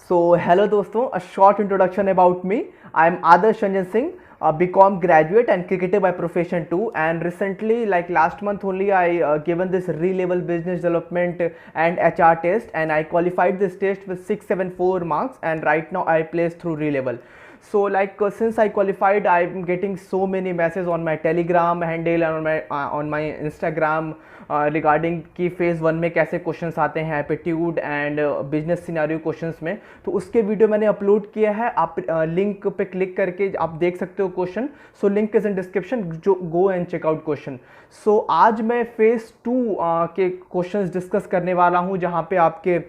Hello दोस्तों, a short introduction about me. I am Adarsh Ranjan Singh, a BCom graduate and cricketer by profession too. And recently, like last month only, I given this re-level business development and HR test, and I qualified this test with 674 marks. And right now, I placed through re-level. So since I qualified, I'm getting so many messages on my Telegram handle and on my Instagram regarding कि phase 1 में कैसे questions आते हैं aptitude and business scenario questions में। तो उसके video मैंने upload किया है, आप लिंक पे क्लिक करके आप देख सकते हो question. So link is in description, जो गो एंड चेकआउट क्वेश्चन। सो आज मैं फेज़ 2 के क्वेश्चंस डिस्कस करने वाला हूं, जहां पे आपके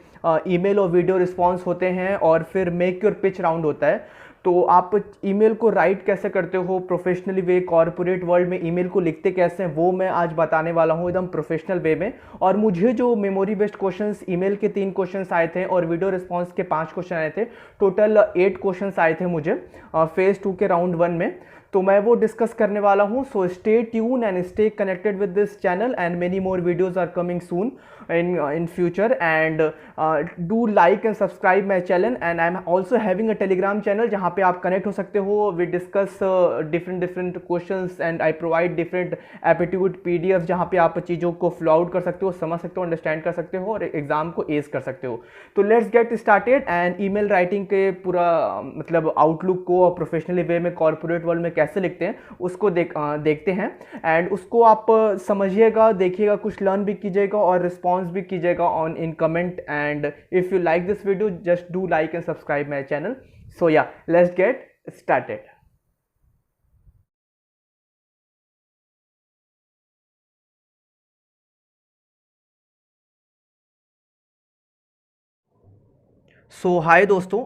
ईमेल और वीडियो रिस्पॉन्स होते हैं और फिर मेक योर पिच राउंड होता है। तो आप ईमेल को राइट कैसे करते हो प्रोफेशनली वे, कॉर्पोरेट वर्ल्ड में ईमेल को लिखते कैसे हैं, वो मैं आज बताने वाला हूँ एकदम प्रोफेशनल वे में। और मुझे जो मेमोरी बेस्ड क्वेश्चंस, ईमेल के 3 क्वेश्चंस आए थे और वीडियो रिस्पांस के 5 क्वेश्चन आए थे, टोटल 8 क्वेश्चंस आए थे मुझे फेज़ 2 के राउंड 1 में। तो मैं वो डिस्कस करने वाला हूँ। So stay tune and stay connected with this channel and many more videos are coming soon in future, and do like and subscribe my channel, and I'm also having a telegram channel जहाँ पे आप connect हो सकते हो। we discuss different questions and I provide different aptitude PDF जहाँ पे आप चीज़ों को फ्लो आउट कर सकते हो, समझ सकते हो, अंडरस्टैंड कर सकते हो और एग्जाम को एस कर सकते हो। तो let's get started and email writing के पूरा मतलब आउटलुक को प्रोफेशनली वे में कॉर्पोरेट वर्ल्ड में कैसे लिखते हैं उसको देखते हैं, एंड उसको आप समझिएगा, देखिएगा, कुछ लर्न भी कीजिएगा और रिस्पॉन्स भी कीजिएगा on in comment. And if you like this video just do like and subscribe my channel. So yeah let's get started. So hi दोस्तों,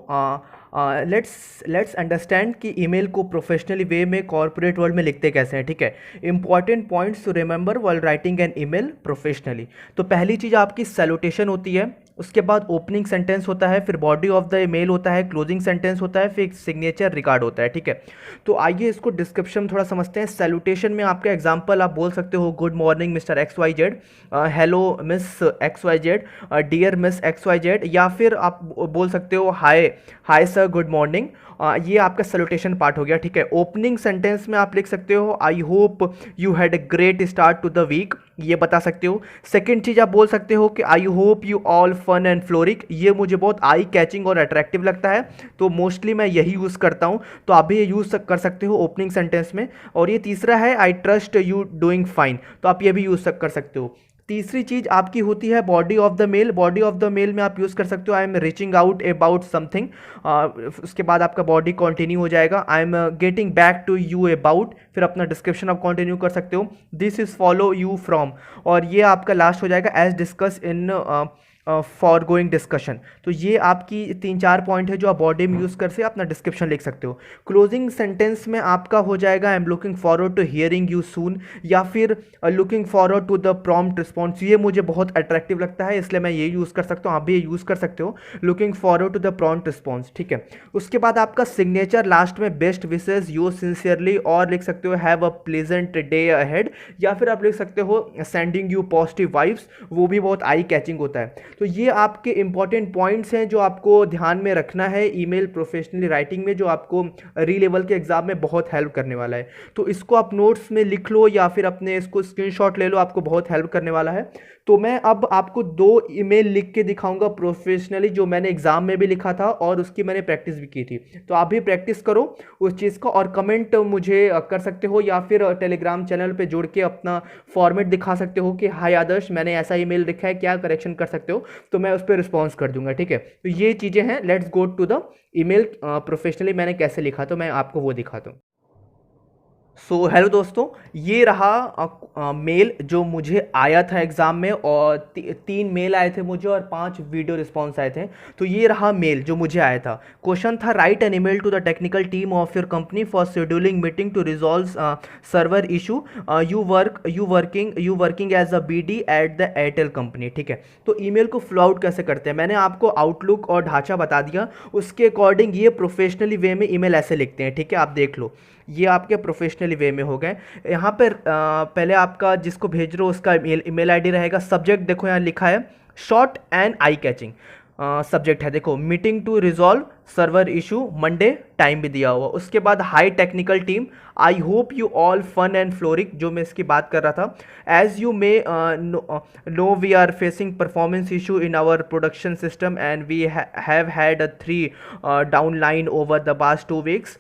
लेट्स अंडरस्टैंड कि ईमेल को प्रोफेशनली वे में कॉर्पोरेट वर्ल्ड में लिखते कैसे हैं। ठीक है, important points to remember while writing an email professionally. तो पहली चीज़ आपकी सैल्यूटेशन होती है, उसके बाद ओपनिंग सेंटेंस होता है, फिर बॉडी ऑफ द ईमेल होता है, क्लोजिंग सेंटेंस होता है, फिर सिग्नेचर रिकॉर्ड होता है। ठीक है, तो आइए इसको डिस्क्रिप्शन थोड़ा समझते हैं। सैल्यूटेशन में आपका एग्जांपल आप बोल सकते हो, good morning mister X Y Z, hello miss X Y Z, dear miss X Y Z, या फिर आप बोल सकते हो hi hi sir good morning. ये आपका सैल्यूटेशन पार्ट हो गया। ठीक है, ओपनिंग सेंटेंस में आप लिख सकते हो I hope you had a great start to the week, ये बता सकते हो। सेकंड चीज़ आप बोल सकते हो कि I hope you all fun and flourish, ये मुझे बहुत आई कैचिंग और अट्रैक्टिव लगता है, तो मोस्टली मैं यही यूज़ करता हूँ, तो आप भी ये यूज़ कर सकते हो ओपनिंग सेंटेंस में। और ये तीसरा है I trust you doing fine, तो आप ये भी यूज़ कर सकते हो। तीसरी चीज़ आपकी होती है body of the mail. Body of the mail में आप यूज़ कर सकते हो I am reaching out about something, उसके बाद आपका बॉडी कंटिन्यू हो जाएगा I am getting back to you about, फिर अपना डिस्क्रिप्शन आप कंटिन्यू कर सकते हो this is follow you from, और ये आपका लास्ट हो जाएगा as discuss in for going discussion. तो ये आपकी 3-4 पॉइंट है जो आप बॉडी में यूज़ कर से अपना डिस्क्रिप्शन लिख सकते हो। क्लोजिंग सेंटेंस में आपका हो जाएगा I am looking forward to hearing you soon, या फिर looking forward to the prompt response, ये मुझे बहुत अट्रैक्टिव लगता है इसलिए मैं ये यूज़ कर सकता हूँ, आप भी ये यूज़ कर सकते हो, looking forward to the prompt response. ठीक है, उसके बाद आपका सिग्नेचर लास्ट में बेस्ट विशेज यू सिंसियरली, और लिख सकते हो have a pleasant day ahead, या फिर आप लिख सकते हो सेंडिंग यू पॉजिटिव वाइब्स, वो भी बहुत आई कैचिंग होता है। तो ये आपके इंपॉर्टेंट पॉइंट्स हैं जो आपको ध्यान में रखना है ईमेल प्रोफेशनली राइटिंग में, जो आपको री लेवल के एग्जाम में बहुत हेल्प करने वाला है। तो इसको आप नोट्स में लिख लो या फिर अपने इसको स्क्रीनशॉट ले लो, आपको बहुत हेल्प करने वाला है। तो मैं अब आपको 2 ईमेल लिख के दिखाऊंगा प्रोफेशनली, जो मैंने एग्जाम में भी लिखा था और उसकी मैंने प्रैक्टिस भी की थी। तो आप भी प्रैक्टिस करो उस चीज़ का और कमेंट मुझे कर सकते हो, या फिर टेलीग्राम चैनल पे जोड़ के अपना फॉर्मेट दिखा सकते हो कि हाय आदर्श मैंने ऐसा ईमेल लिखा है, क्या करेक्शन कर सकते हो, तो मैं उस पर रिस्पॉन्स कर दूंगा। ठीक है, तो ये चीज़ें हैं। Let's go to the email professionally मैंने कैसे लिखा, तो मैं आपको वो दिखाता हूँ। सो हेलो दोस्तों, ये रहा मेल जो मुझे आया था एग्ज़ाम में, और 3 मेल आए थे मुझे और 5 वीडियो रिस्पॉन्स आए थे। तो ये रहा मेल जो मुझे आया था। क्वेश्चन था write an email to the technical team of your company for scheduling meeting to resolve server issue, you working as a BD at the Airtel company. ठीक है, तो ईमेल को फ्लो आउट कैसे करते हैं, मैंने आपको आउटलुक और ढांचा बता दिया, उसके अकॉर्डिंग ये प्रोफेशनली वे में ईमेल ऐसे लिखते हैं। ठीक है, आप देख लो, ये आपके प्रोफेशनली वे में हो गए। यहाँ पर पहले आपका जिसको भेज रहे हो उसका ईमेल आईडी रहेगा। सब्जेक्ट देखो यहाँ लिखा है short and eye catching, subject है, देखो meeting to resolve server issue Monday, time भी दिया हुआ। उसके बाद hi technical team, I hope you all fun and frolic, जो मैं इसकी बात कर रहा था। As you may know we are facing performance issue in our production system and we have had a 3 down line over the past 2 weeks.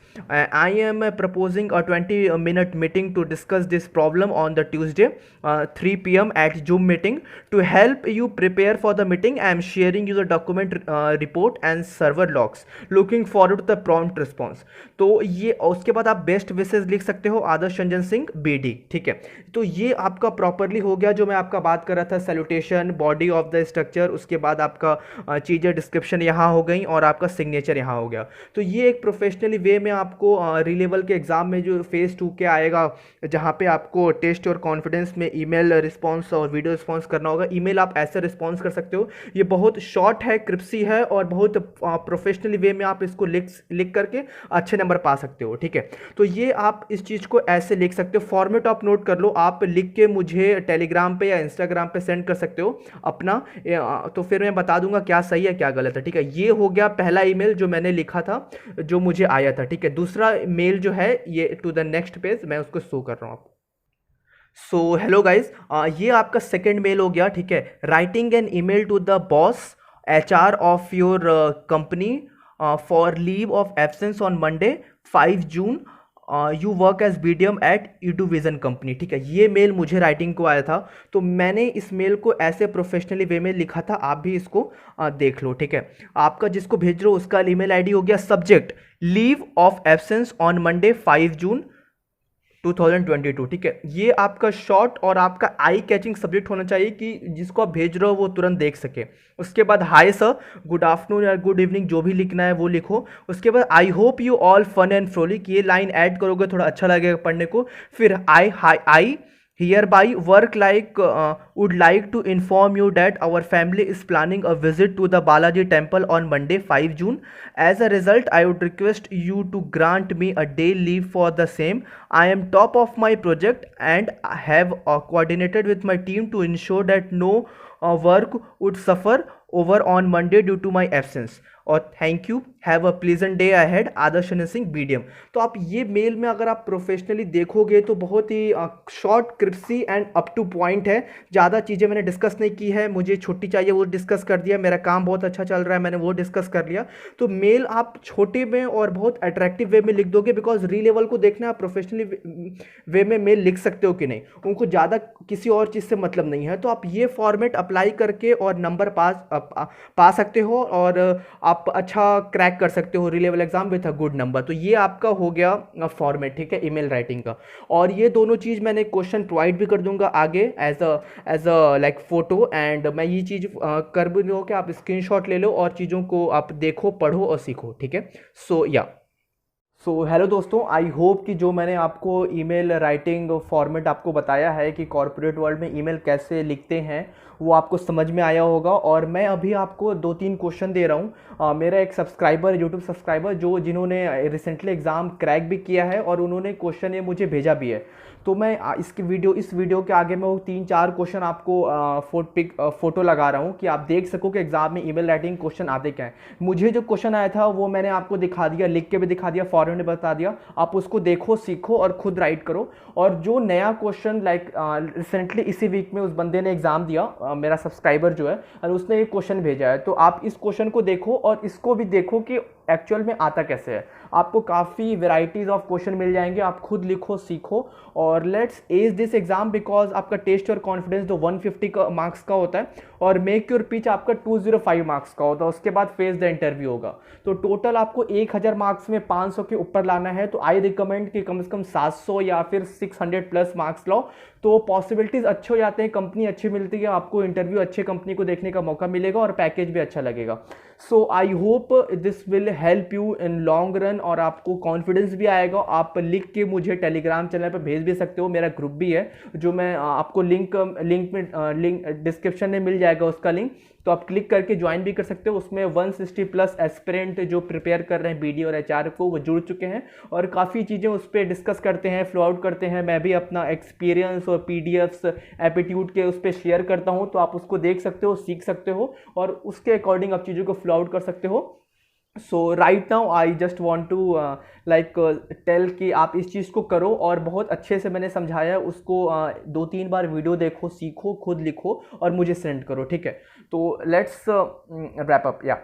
I am proposing a 20-minute meeting to discuss this problem on the Tuesday 3 p.m. at Zoom meeting. To help you prepare for the meeting, I am sharing you the document report and server logs. Looking forward to the prompt response. तो ये उसके बाद आप best wishes लिख सकते हो, आदर्श Ranjan Singh BD, ठीक है। तो ये आपका प्रॉपरली हो गया जो मैं आपका बात कर रहा था, salutation, body of the structure, उसके बाद आपका चीज़ें डिस्क्रिप्शन यहाँ हो गई और आपका सिग्नेचर यहाँ हो गया। तो ये एक प्रोफेशनली वे में आपको री लेवल के एग्जाम में जो फेज़ 2 के आएगा, जहाँ पे आपको टेस्ट और कॉन्फिडेंस में ईमेल रिस्पॉन्स और वीडियो रिस्पॉन्स करना होगा। ईमेल आप ऐसे रिस्पॉन्स कर सकते हो, ये बहुत शॉर्ट है, क्रिप्सी है और बहुत प्रोफेशनली वे में आप इसको लिख करके अच्छे नंबर पा सकते हो, ठीक है। तो ये आप इस चीज़ को ऐसे लिख सकते हो। फॉर्मेट आप नोट कर लो, आप लिख के मुझे टेलीग्राम पे या इंस्टाग्राम पे सेंड कर सकते हो अपना, तो फिर मैं बता दूंगा क्या सही है क्या गलत है, ठीक है। ये हो गया पहला ईमेल जो मैंने लिखा था, जो मुझे आया था, ठीक है। दूसरा मेल जो है ये टू द नेक्स्ट पेज, मैं उसको शो कर रहा हूँ आपको। सो हेलो गाइज, ये आपका सेकेंड मेल हो गया, ठीक है। Writing an email to the boss HR of your company for leave of absence on Monday 5 June, you work as BDM at EduVision company, ठीक है। ये मेल मुझे राइटिंग को आया था, तो मैंने इस मेल को ऐसे प्रोफेशनली वे में लिखा था, आप भी इसको देख लो, ठीक है। आपका जिसको भेज रहे हो उसका ईमेल आईडी हो गया subject leave of absence on Monday 5 जून 2022, ठीक है। ये आपका शॉर्ट और आपका आई कैचिंग सब्जेक्ट होना चाहिए कि जिसको आप भेज रहे हो वो तुरंत देख सके। उसके बाद हाय सर, गुड आफ्टरनून या गुड इवनिंग जो भी लिखना है वो लिखो। उसके बाद I hope you all fun and frolic, ये लाइन ऐड करोगे थोड़ा अच्छा लगेगा पढ़ने को। फिर I hereby would like to inform you that our family is planning a visit to the Balaji temple on Monday 5 June. As a result, I would request you to grant me a day leave for the same. I am top of my project and have coordinated with my team to ensure that no work would suffer over on Monday due to my absence. और thank you, have a pleasant day ahead, Adarsh Ranjan Singh BDM। तो आप ये mail में अगर आप professionally देखोगे तो बहुत ही short, crispy and up to point है। ज़्यादा चीज़ें मैंने डिस्कस नहीं की है, मुझे छुट्टी चाहिए वो डिस्कस कर दिया, मेरा काम बहुत अच्छा चल रहा है मैंने वो डिस्कस कर लिया। तो मेल आप छोटे में और बहुत अट्रैक्टिव वे में लिख दोगे, बिकॉज री लेवल को देखना आप प्रोफेशनली वे में मेल लिख सकते हो कि नहीं, उनको ज़्यादा किसी और चीज़ से मतलब नहीं है। तो आप ये फॉर्मेट अप्लाई करके और नंबर पा सकते हो और आप अच्छा क्रैक कर सकते हो री level exam with a good number. तो ये आपका हो गया फॉर्मेट, ठीक है, ईमेल राइटिंग का। और ये दोनों चीज़ मैंने क्वेश्चन प्रोवाइड भी कर दूंगा आगे as a like photo, and मैं ये चीज़ कर भी दूँ कि आप स्क्रीनशॉट ले लो और चीज़ों को आप देखो, पढ़ो और सीखो, ठीक है। सो हेलो दोस्तों, आई होप कि जो मैंने आपको ईमेल राइटिंग फॉर्मेट आपको बताया है कि कॉर्पोरेट वर्ल्ड में ईमेल कैसे लिखते हैं वो आपको समझ में आया होगा। और मैं अभी आपको 2-3 क्वेश्चन दे रहा हूँ। मेरा एक सब्सक्राइबर, यूट्यूब सब्सक्राइबर जिन्होंने रिसेंटली एग्ज़ाम क्रैक भी किया है और उन्होंने क्वेश्चन ये मुझे भेजा भी है, तो मैं इस वीडियो के आगे मैं वो 3-4 क्वेश्चन आपको फोटो लगा रहा हूँ कि आप देख सको कि एग्जाम में ईमेल राइटिंग क्वेश्चन आते क्या हैं। मुझे जो क्वेश्चन आया था वो मैंने आपको दिखा दिया, लिख के भी दिखा दिया, फॉर्मेट में बता दिया, आप उसको देखो, सीखो और खुद राइट करो। और जो नया क्वेश्चन लाइक रिसेंटली इसी वीक में उस बंदे ने एग्जाम दिया, मेरा सब्सक्राइबर जो है, और उसने एक क्वेश्चन भेजा है, तो आप इस क्वेश्चन को देखो और इसको भी देखो कि एक्चुअल में आता कैसे है। आपको काफ़ी वेराइटीज़ ऑफ क्वेश्चन मिल जाएंगे, आप खुद लिखो, सीखो और let's as this exam, because आपका टेस्ट और कॉन्फिडेंस तो 150 मार्क्स का होता है और मेक योर पिच आपका 205 मार्क्स का होता है। उसके बाद फेस द इंटरव्यू होगा, तो टोटल आपको 1000 मार्क्स में 500 के ऊपर लाना है। तो आई रिकमेंड कि कम से कम 700 या फिर 600 प्लस मार्क्स लाओ, तो पॉसिबिलिटीज़ अच्छे हो जाते हैं, कंपनी अच्छी मिलती है, आपको इंटरव्यू अच्छे कंपनी को देखने का मौका मिलेगा और पैकेज भी अच्छा लगेगा। So I hope this will help you in long run और आपको कॉन्फिडेंस भी आएगा। आप लिख के मुझे टेलीग्राम चैनल पर भेज भी सकते हो, मेरा ग्रुप भी है जो मैं आपको लिंक डिस्क्रिप्शन में मिल जाएगा उसका लिंक, तो आप क्लिक करके ज्वाइन भी कर सकते हो। उसमें 160 प्लस एस्पिरेंट जो प्रिपेयर कर रहे हैं BD और HR को, वो जुड़ चुके हैं और काफ़ी चीज़ें उस पर डिस्कस करते हैं, फ्लो आउट करते हैं। मैं भी अपना एक्सपीरियंस और पीडीएफ्स एप्टीट्यूड के उस पर शेयर करता हूँ, तो आप उसको देख सकते हो, सीख सकते हो और उसके अकॉर्डिंग आप चीज़ों को फ्लो आउट कर सकते हो। So right now I just want to like tell कि आप इस चीज़ को करो, और बहुत अच्छे से मैंने समझाया उसको, 2-3 बार वीडियो देखो, सीखो, खुद लिखो और मुझे सेंड करो, ठीक है। तो लेट्स रैप अप या।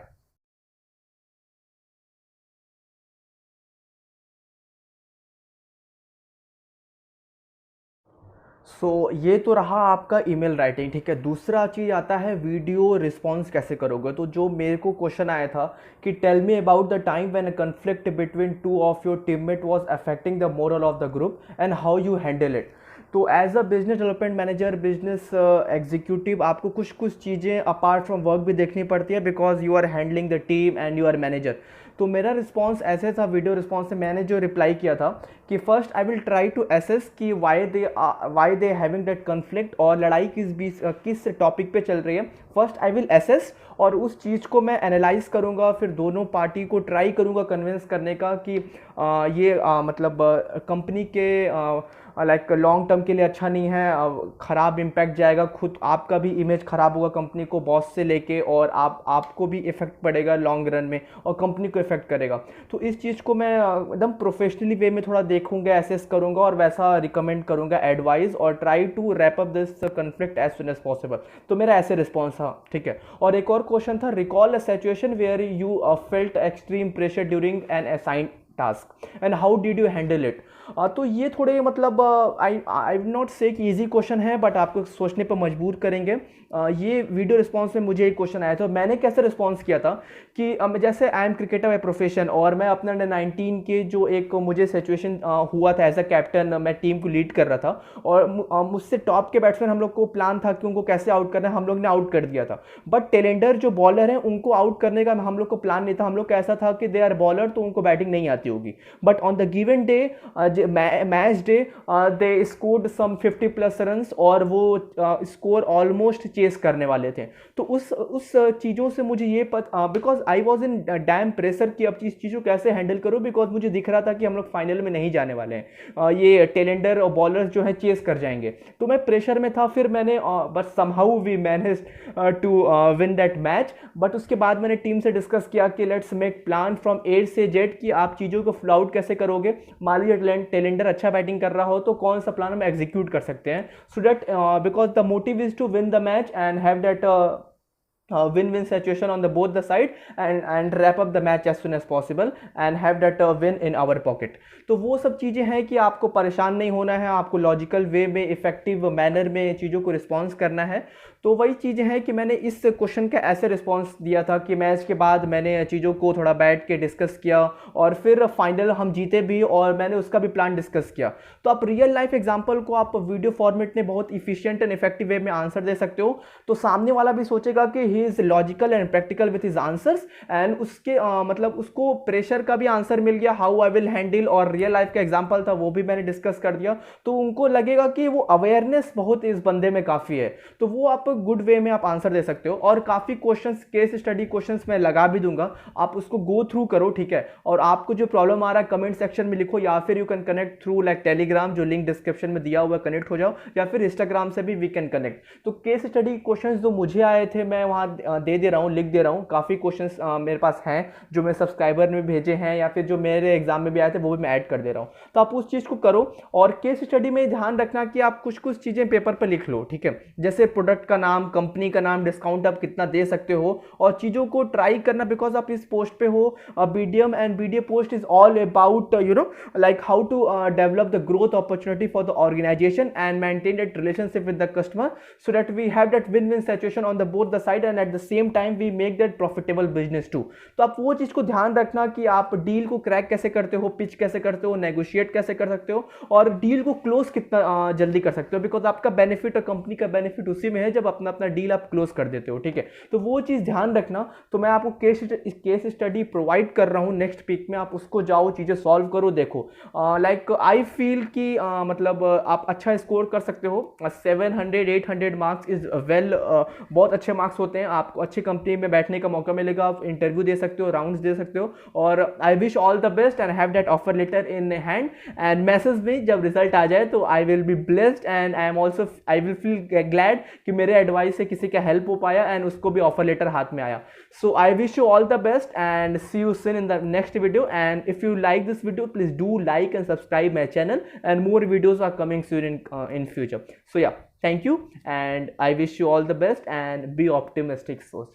सो ये तो रहा आपका ईमेल राइटिंग, ठीक है। दूसरा चीज़ आता है वीडियो रिस्पॉन्स कैसे करोगे। तो जो मेरे को क्वेश्चन आया था कि tell me about the time when a conflict between two of your teammate was affecting the moral of the group and how you handle it. तो as a business development manager, business executive, आपको कुछ कुछ चीज़ें apart from work भी देखनी पड़ती है, because you are handling the team and you are manager. तो मेरा रिस्पॉन्स ऐसे था, वीडियो रिस्पॉन्स से मैंने जो रिप्लाई किया था कि first I will try to assess कि why they having that conflict, और लड़ाई किस टॉपिक पे चल रही है। फर्स्ट आई विल एसेस, और उस चीज़ को मैं एनालाइज करूँगा, फिर दोनों पार्टी को ट्राई करूँगा कन्विंस करने का कि ये मतलब कंपनी के लाइक लॉन्ग टर्म के लिए अच्छा नहीं है, ख़राब इम्पैक्ट जाएगा, खुद आपका भी इमेज ख़राब होगा कंपनी को बॉस से लेके, और आपको भी इफेक्ट पड़ेगा लॉन्ग रन में, और कंपनी को इफेक्ट करेगा। तो इस चीज़ को मैं एकदम प्रोफेशनली वे में थोड़ा देखूंगा, एसेस करूंगा और वैसा रिकमेंड करूंगा एडवाइस, और try to wrap up this conflict as soon as possible. तो मेरा ऐसे रिस्पॉन्स था, ठीक है। और एक और क्वेश्चन था, recall a situation where you felt extreme pressure during an assigned task and how did you handle it. तो ये थोड़े मतलब आई विल नॉट से कि ईजी क्वेश्चन है, बट आपको सोचने पर मजबूर करेंगे। ये वीडियो रिस्पॉन्स में मुझे एक क्वेश्चन आया था, मैंने कैसे रिस्पॉन्स किया था कि जैसे I am cricketer by profession, और मैं अपने अंडर 19 के जो एक मुझे सिचुएशन हुआ था एज अ कैप्टन, मैं टीम को लीड कर रहा था, और मुझसे टॉप के बैट्समैन, हम लोग को प्लान था कि उनको कैसे आउट करना है, हम लोग ने आउट कर दिया था। बट टेलेंडर जो बॉलर हैं उनको आउट करने का हम लोग को प्लान नहीं था। हम लोग का ऐसा था कि दे आर बॉलर, तो उनको बैटिंग नहीं आती होगी, but on the given day match day they scored some 50+ runs, और वो स्कोर ऑलमोस्ट चेस करने वाले थे। तो उस चीज़ों से मुझे ये पता, because I was in dam pressure कि अब इस चीज़ों को कैसे हैंडल करूँ, बिकॉज मुझे दिख रहा था कि हम लोग फाइनल में नहीं जाने वाले हैं, ये टेलेंडर और बॉलर्स जो हैं चेस कर जाएंगे। तो मैं प्रेशर में था, फिर मैंने but somehow we manage to win that match. But उसके बाद मैंने टीम से डिस्कस किया कि let's make plan from A से Z कि आप चीज़ों को फ्लो आउट कैसे करोगे। मान लीजिए टेलेंडर अच्छा बैटिंग कर रहा हो, तो कौन सा प्लान हम एग्जीक्यूट कर सकते हैं, so that because the motive is to win the match and have that win-win situation on the both the side, and wrap up the match as soon as possible and have that win in our pocket। तो वो सब चीज़ें हैं कि आपको परेशान नहीं होना है, आपको लॉजिकल वे में, इफेक्टिव मैनर में चीज़ों को रिस्पॉन्स करना है। तो वही चीज़ें हैं कि मैंने इस क्वेश्चन का ऐसे रिस्पॉन्स दिया था कि मैच के बाद मैंने चीज़ों को थोड़ा बैठ के डिस्कस किया, और फिर फाइनल हम जीते भी, और मैंने उसका भी प्लान डिस्कस किया। तो आप रियल लाइफ एग्जाम्पल को आप वीडियो फॉर्मेट में बहुत इफिशियंट एंड इफेक्टिव वे में आंसर दे सकते हो, तो सामने वाला भी सोचेगा कि he is logical and practical with his answers, and उसके मतलब उसको प्रेशर का भी आंसर मिल गया, हाउ आई विल हैंडल, और रियल लाइफ का एग्जाम्पल था वो भी मैंने डिस्कस कर दिया। तो उनको लगेगा कि वो अवेयरनेस बहुत इस बंदे में काफ़ी है, तो वो आप गुड वे में आप आंसर दे सकते हो। और काफ़ी क्वेश्चंस, केस स्टडी क्वेश्चंस मैं लगा भी दूंगा, आप उसको गो थ्रू करो, ठीक है। और आपको जो प्रॉब्लम आ रहा है कमेंट सेक्शन में लिखो, या फिर you can connect through like Telegram, जो लिंक डिस्क्रिप्शन में दिया हुआ है, कनेक्ट हो जाओ, या फिर इंस्टाग्राम से भी वी कैन कनेक्ट। तो केस स्टडी क्वेश्चंस जो मुझे आए थे मैं वहाँ दे दे रहा हूँ, लिख दे रहा हूँ। काफ़ी क्वेश्चंस मेरे पास हैं जो मैं सब्सक्राइबर में भेजे हैं, या फिर जो मेरे एग्जाम में भी आए थे वो भी मैं ऐड कर दे रहा हूँ। तो आप उस चीज़ को करो, और केस स्टडी में ध्यान रखना कि आप कुछ कुछ चीज़ें पेपर पर लिख लो, ठीक है। जैसे प्रोडक्ट का नाम, कंपनी का नाम, डिस्काउंट आप कितना दे सकते हो, और चीज़ों को ट्राई करना, बिकॉज आप इस पोस्ट पे हो। BDM and BDA post is all about you know like how to develop the growth opportunity for the organisation and maintain that relationship with the customer, so that we have that win win situation on the both the side, and at the same time we make that profitable business too. तो आप वो चीज़ को ध्यान रखना कि आप deal को crack कैसे करते हो, पिच कैसे करते हो, नेगोशिएट कैसे कर सकते हो, और डील को क्लोज कितना जल्दी कर सकते हो, बिकॉज आपका बेनिफिट और कंपनी का बेनिफिट उसी में है जब अपना अपना डील आप क्लोज कर देते हो, ठीक है। तो वो चीज़ ध्यान रखना। तो मैं आपको केस स्टडी प्रोवाइड कर रहा हूँ नेक्स्ट वीक में, आप उसको जाओ, चीज़ें सॉल्व करो, देखो। लाइक आई फील कि मतलब आप अच्छा स्कोर कर सकते हो। 700-800 मार्क्स इज वेल, बहुत अच्छे मार्क्स होते हैं आपको अच्छी कंपनी में बैठने का मौका मिलेगा, आप इंटरव्यू दे सकते हो, राउंड्स दे सकते हो, और I wish all the best and have that offer letter in hand and message में जब रिजल्ट आ जाए तो I will be blessed and I will feel glad कि मेरे एडवाइस से किसी का हेल्प हो पाया एंड उसको भी ऑफर लेटर हाथ में आया. So I wish you all the best and see you soon in the next video. And if you like this video, please do like and subscribe my channel, and more videos are coming soon in future. So yeah, thank you and I wish you all the best and be optimistic. So